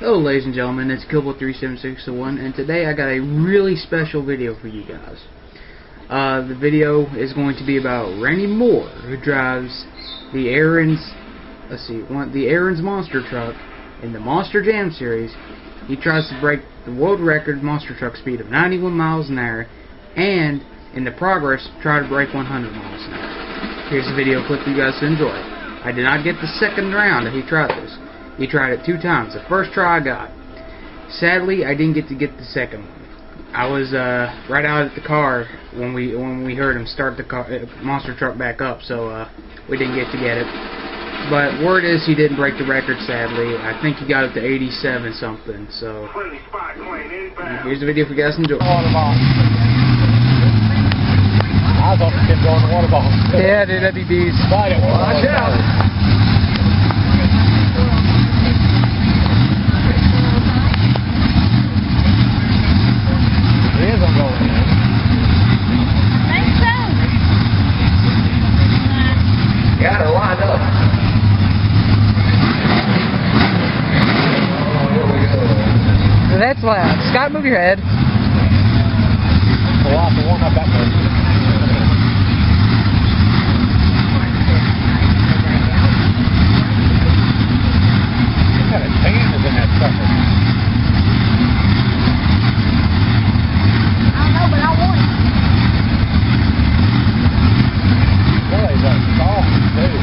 Hello ladies and gentlemen, it's Killboy37601 and today I got a really special video for you guys. The video is going to be about Randy Moore, who drives the Aaron's monster truck in the Monster Jam series. He tries to break the world record monster truck speed of 91 miles an hour and in the progress try to break 100 miles an hour. Here's a video clip for you guys to enjoy. I did not get the second round that he tried this. He tried it 2 times. The first try I got. Sadly, I didn't get the second one. I was right out at the car when we heard him start the monster truck back up, so we didn't get it. But word is he didn't break the record, sadly. I think he got it to 87 something. So here's the video for you guys to enjoy. I was on the kid going to water ball. Yeah, dude, that'd be beast. Watch out. Got it lined up. That's loud. Scott, move your head. We'll have to warm up that way. What kind of tan is in that sucker? I don't know, but I want it. Boy, that's soft, too.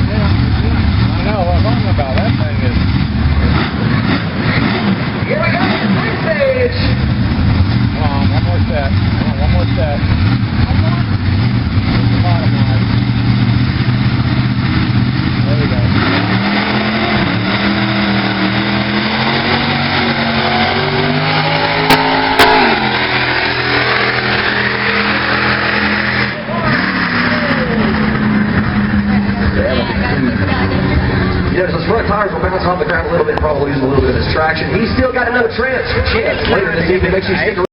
Yeah, I know what I'm talking about. That thing is... Here we go, free stage. Come on, one more set. Come on, one more set. Here's the bottom line. There we go. Those front tires will bounce off the ground a little bit, probably lose a little bit of his traction. He's still got another chance later this evening. Make sure you stick around.